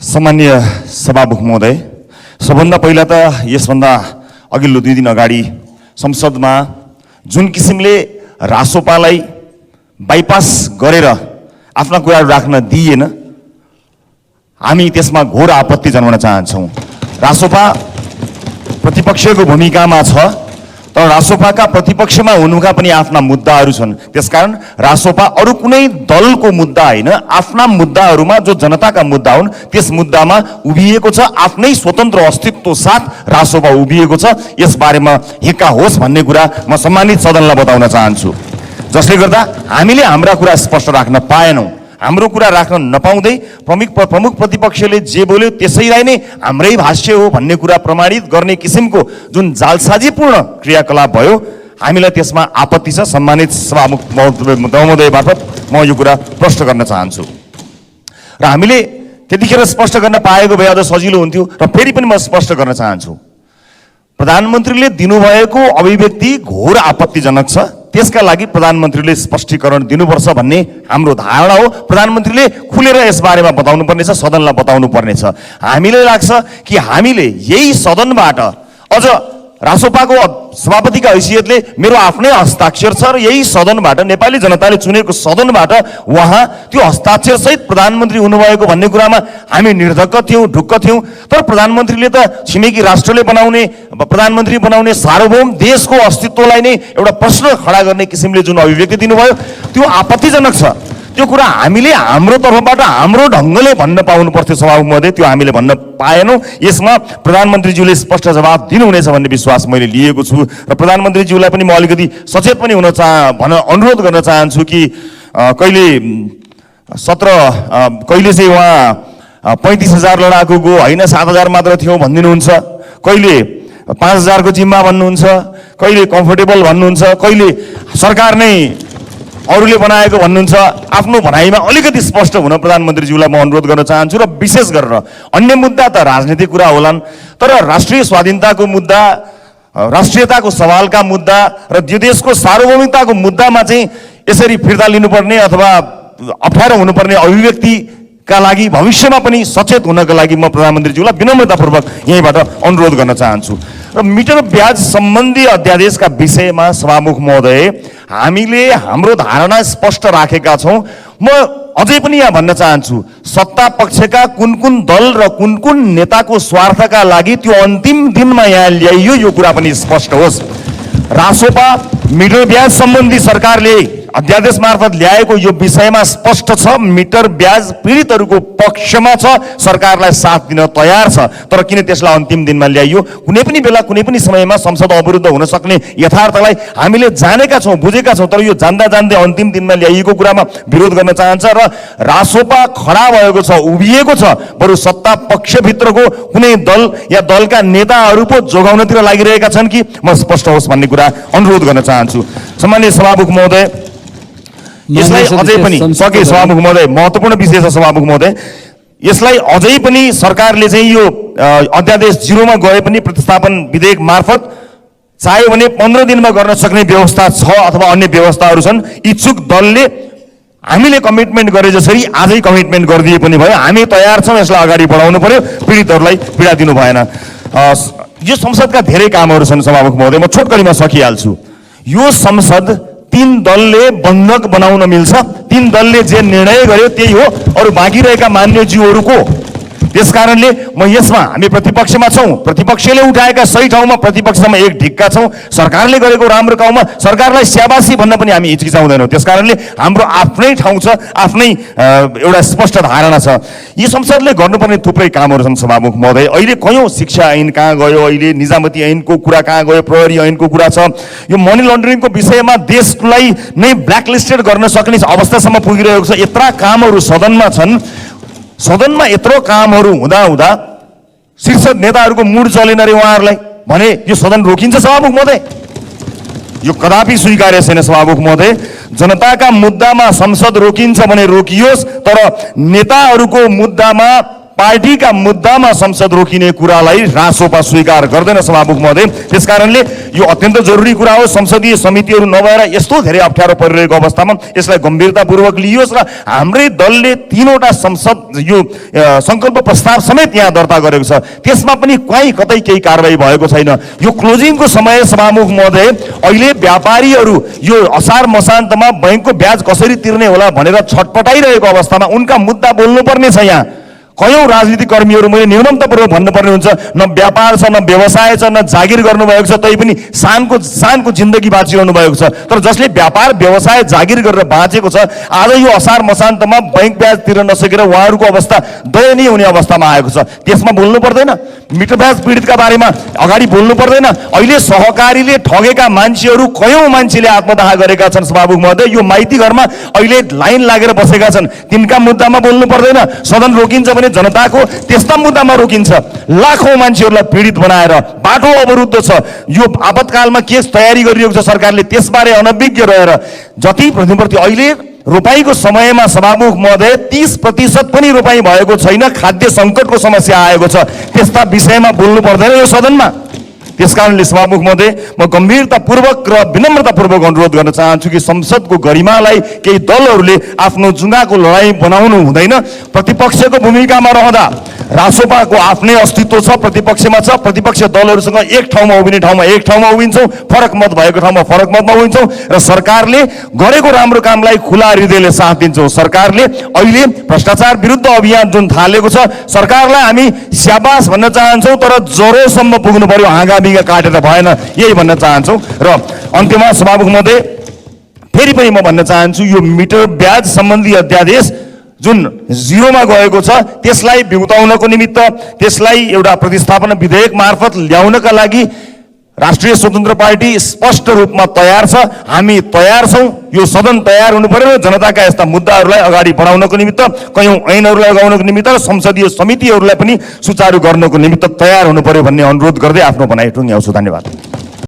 सामान्य सभामुख महोदय, सबभन्दा पहिला त यसभन्दा अघिल्लो 2 दिन अगाडि संसदमा जुन किसिमले रासोपालाई बाइपास गरेर आफ्ना कुराहरू राख्न दिइएन, हामी त्यसमा घोर आपत्ति जनाउन चाहन्छौँ। रासोपा प्रतिपक्षको भूमिकामा छ, तर रासोपाका प्रतिपक्षमा हुनुका पनि आफ्ना मुद्दाहरू छन्। त्यसकारण रासोपा अरू कुनै दलको मुद्दा होइन, आफ्ना मुद्दाहरूमा जो जनताका मुद्दा हुन् त्यस मुद्दामा उभिएको छ। आफ्नै स्वतन्त्र अस्तित्व साथ रासोपा उभिएको छ। यसबारेमा हिक्का होस् भन्ने कुरा म सम्मानित सदनलाई बताउन चाहन्छु। जसले गर्दा हामीले हाम्रा कुरा स्पष्ट राख्न पाएनौँ। हाम्रो कुरा राख्न नपाउँदै प्रमुख प्रतिपक्षले जे बोल्यो त्यसैलाई नै हाम्रै भाष्य हो भन्ने कुरा प्रमाणित गर्ने किसिमको जुन जालसाजीपूर्ण क्रियाकलाप भयो, हामीलाई त्यसमा आपत्ति छ। सम्मानित सभामुख महोदय मार्फत म यो कुरा प्रश्न गर्न चाहन्छु र हामीले त्यतिखेर स्पष्ट गर्न पाएको भए अझ सजिलो हुन्थ्यो। र फेरि पनि म स्पष्ट गर्न चाहन्छु, प्रधानमन्त्रीले दिनुभएको अभिव्यक्ति घोर आपत्तिजनक छ। त्यसका लागि प्रधानमन्त्रीले स्पष्टीकरण दिनुपर्छ भन्ने हाम्रो धारणा हो। प्रधानमन्त्रीले खुलेर यसबारेमा बताउनु पर्नेछ, सदनलाई बताउनु पर्नेछ। हामीलाई लाग्छ कि हामीले यही सदनबाट अझ रासोपाको सभापतिका हैसियतले मेरो आफ्नै हस्ताक्षर छ र यही सदनबाट नेपाली जनताले चुनेको सदनबाट उहाँ त्यो हस्ताक्षर सहित प्रधानमन्त्री हुनुभएको भन्ने कुरामा हामी निर्धक्क थियौँ, ढुक्क थियौँ। तर प्रधानमन्त्रीले त छिमेकी राष्ट्रले बनाउने प्रधानमन्त्री बनाउने सार्वभौम देशको अस्तित्वलाई नै एउटा प्रश्न खडा गर्ने किसिमले जुन अभिव्यक्ति दिनुभयो त्यो आपत्तिजनक छ। त्यो कुरा हामीले हाम्रो तर्फबाट हाम्रो ढङ्गले भन्न पाउनु पर्थ्यो सभामुख महोदय, त्यो हामीले भन्न पाएनौँ। यसमा प्रधानमन्त्रीज्यूले स्पष्ट जवाब दिनुहुनेछ भन्ने विश्वास मैले लिएको छु र प्रधानमन्त्रीज्यूलाई पनि म अलिकति सचेत पनि हुन अनुरोध गर्न चाहन्छु कि कहिले चाहिँ उहाँ 35,000 लडाकुको होइन 7,000 मात्र थियो भनिदिनुहुन्छ, कहिले 5,000 को जिम्मा भन्नुहुन्छ, कहिले कम्फर्टेबल भन्नुहुन्छ, कहिले सरकार नै अरूले बनाएको भन्नुहुन्छ। आफ्नो भनाइमा अलिकति स्पष्ट हुन प्रधानमन्त्रीज्यूलाई म अनुरोध गर्न चाहन्छु। र विशेष गरेर अन्य मुद्दा त राजनीतिक कुरा होलान्, तर राष्ट्रिय स्वाधीनताको मुद्दा, राष्ट्रियताको सवालका मुद्दा र यो देशको सार्वभौमिकताको मुद्दामा चाहिँ यसरी फिर्ता लिनुपर्ने अथवा अप्ठ्यारो हुनुपर्ने अभिव्यक्तिका लागि भविष्यमा पनि सचेत हुनका लागि म प्रधानमन्त्रीज्यूलाई विनम्रतापूर्वक यहीँबाट अनुरोध गर्न चाहन्छु। र मिटर ब्याज सम्बन्धी अध्यादेशका विषयमा सभामुख महोदय, हामीले हाम्रो धारणा स्पष्ट राखेका छौँ। म अझै पनि यहाँ भन्न चाहन्छु, सत्ता पक्षका कुन कुन दल र कुन कुन नेताको स्वार्थका लागि त्यो अन्तिम दिनमा यहाँ ल्याइयो यो कुरा पनि स्पष्ट होस्। रासोपा मिटर ब्याज सम्बन्धी सरकारले अध्यादेश मार्फत ल्याएको यो विषयमा स्पष्ट छ, मिटर ब्याज पीडितहरूको पक्षमा छ, सरकारलाई साथ दिन तयार छ। तर किन त्यसलाई अन्तिम दिनमा ल्याइयो? कुनै पनि बेला कुनै पनि समयमा संसद अवरुद्ध हुन सक्ने यथार्थलाई हामीले जानेका छौँ, बुझेका छौँ। तर यो जान्दा जान्दै अन्तिम दिनमा ल्याइएको कुरामा विरोध गर्न चाहन्छ र रासोपा खडा भएको छ, उभिएको छ। बरु सत्ता पक्षभित्रको कुनै दल या दलका नेताहरू पो जोगाउनतिर लागिरहेका छन् कि म स्पष्ट होस् भन्ने कुरा अनुरोध गर्न चाहन्छु। सम्माननीय सभामुख महोदय, यसलाई अझै पनि सके सभामुख महोदय, महत्त्वपूर्ण विषय छ सभामुख महोदय, यसलाई अझै पनि सरकारले चाहिँ यो अध्यादेश 0 मा गए पनि प्रतिस्थापन विधेयक मार्फत चाह्यो भने 15 दिनमा गर्न सक्ने व्यवस्था छ अथवा अन्य व्यवस्थाहरू छन्। इच्छुक दलले हामीले कमिटमेन्ट गरे जसरी आजै कमिटमेन्ट गरिदिए पनि भयो, हामी तयार छौँ। यसलाई अगाडि बढाउनु पर्यो, पीडितहरूलाई पीडा दिनु भएन। यो संसदका धेरै कामहरू छन् सभामुख महोदय, म छोटकरीमा सकिहाल्छु। यो संसद 3 दलले बन्धक बनाउन मिल्छ। 3 दलले जे निर्णय गर्यो त्यही हो, अरू बाँकी रहेका मान्यज्यूहरूको। त्यसकारणले म यसमा हामी प्रतिपक्षमा छौँ, प्रतिपक्षले उठाएका सही ठाउँमा प्रतिपक्षमा एक ढिक्का छौँ, सरकारले गरेको राम्रो काममा सरकारलाई स्याबासी भन्न पनि हामी हिचकिचाउँदैनौँ। त्यसकारणले हाम्रो आफ्नै ठाउँ छ, आफ्नै एउटा स्पष्ट धारणा छ। यो संसदले गर्नुपर्ने थुप्रै कामहरू छन् सभामुख महोदय। अहिले कयौँ शिक्षा ऐन कहाँ गयो, अहिले निजामती ऐनको कुरा कहाँ गयो, प्रहरी ऐनको कुरा छ। यो मनी लन्ड्रिङको विषयमा देशलाई नै ब्ल्याकलिस्टेड गर्न सक्ने अवस्थासम्म पुगिरहेको छ। यत्रा कामहरू सदनमा छन्। सदनमा यत्रो कामहरू हुँदा शीर्ष नेताहरूको मुड चलेन रे उहाँहरूलाई भने यो सदन रोकिन्छ सभामुख महोदय? यो कदापि स्वीकार्य छैन सभामुख महोदय। जनताका मुद्दामा संसद रोकिन्छ भने रोकियोस्, तर नेताहरूको मुद्दामा पार्टीका मुद्दामा संसद रोकिने कुरालाई रासोपा स्वीकार गर्दैन सभामुख महोदय। त्यसकारणले यो अत्यन्त जरुरी कुरा हो। संसदीय समितिहरू नभएर यस्तो धेरै अप्ठ्यारो परिरहेको अवस्थामा यसलाई गम्भीरतापूर्वक लिइयोस् र हाम्रै दलले 3वटा संसद यो संकल्प प्रस्ताव समेत यहाँ दर्ता गरेको छ, त्यसमा पनि कहीँ कतै केही कारबाही भएको छैन। यो क्लोजिङको समय सभामुख महोदय, अहिले व्यापारीहरू यो असार मसान्तमा बैंकको ब्याज कसरी तिर्ने होला भनेर छटपटाइरहेको अवस्थामा उनका मुद्दा बोल्नुपर्ने छ। यहाँ कयौं राजनीतिक कर्मीहरू मैले निर्ममतापूर्वक भन्नुपर्ने हुन्छ, न व्यापार छ, न व्यवसाय छ, न जागिर गर्नुभएको छ, तै पनि शानको जिन्दगी बाँचिरहनु भएको छ। तर जसले व्यापार व्यवसाय जागिर गरेर बाँचेको छ, आज यो असार मसान्तमा बैंक ब्याज तिर्न नसकेर उहाँहरूको अवस्था दयनीय हुने अवस्थामा आएको छ। त्यसमा बोल्नु पर्दैन? मिटर ब्याज पीडितका बारेमा अगाडि बोल्नु पर्दैन? अहिले सहकारीले ठगेका मान्छेहरू कयौं मान्छेले आत्मदाह गरेका छन् सभामुख महोदय। यो माइती घरमा अहिले लाइन लागेर बसेका छन्, तिनका मुद्दामा बोल्नु पर्दैन? सदन रोकिन्छ भने जनताको त्यस्ता मुद्दामा रोकिन्छ। लाखौं मान्छेहरूलाई पीडित बनाएर बाटो अवरुद्ध छ। यो आपतकालमा के तयारी गरिरहेको छ सरकारले त्यसबारे अनभिज्ञ रहेर जति प्रतिप्रति अहिले रोपाईको समयमा सभामुख महोदय 30% पनि रोपाई भएको छैन, खाद्य सङ्कटको समस्या आएको छ। त्यस्ता विषयमा बोल्नु पर्दैन यो सदनमा? त्यसकारणले सभामुख महोदय, म गम्भीरतापूर्वक र विनम्रतापूर्वक अनुरोध गर्न चाहन्छु कि संसदको गरिमालाई केही दलहरूले आफ्नो जुङ्गाको लडाईँ बनाउनु हुँदैन। प्रतिपक्षको भूमिकामा रहँदा रासोपाको आफ्नै अस्तित्व छ, प्रतिपक्षमा छ। प्रतिपक्ष दलहरूसँग एक ठाउँमा उभिने ठाउँमा एक ठाउँमा उभिन्छौँ, फरक मत भएको ठाउँमा फरक मतमा उभिन्छौँ र सरकारले गरेको राम्रो कामलाई खुला हृदयले साथ दिन्छौँ। सरकारले अहिले भ्रष्टाचार विरुद्ध अभियान जुन थालेको छ, सरकारलाई हामी स्याबास भन्न चाहन्छौँ, तर जरोसम्म पुग्नु पर्यो, हाँगाबिगा काटेर भएन, यही भन्न चाहन्छौँ। र अन्त्यमा सभामुख महोदय फेरि पनि म भन्न चाहन्छु, यो मिटर ब्याज सम्बन्धी अध्यादेश जुन 0मा गएको छ त्यसलाई बिउताउनको निमित्त, त्यसलाई एउटा प्रतिस्थापन विधेयक मार्फत ल्याउनका लागि राष्ट्रिय स्वतन्त्र पार्टी स्पष्ट रूपमा तयार छ। हामी तयार छौँ। यो सदन तयार हुनु पर्यो र जनताका यस्ता मुद्दाहरूलाई अगाडि बढाउनको निमित्त, कयौं ऐनहरूलाई लगाउनको निमित्त र संसदीय समितिहरूलाई पनि सुचारू गर्नको निमित्त तयार हुनु पर्यो भन्ने अनुरोध गर्दै आफ्नो भनाइ टुङ्ग्याउँछु। धन्यवाद।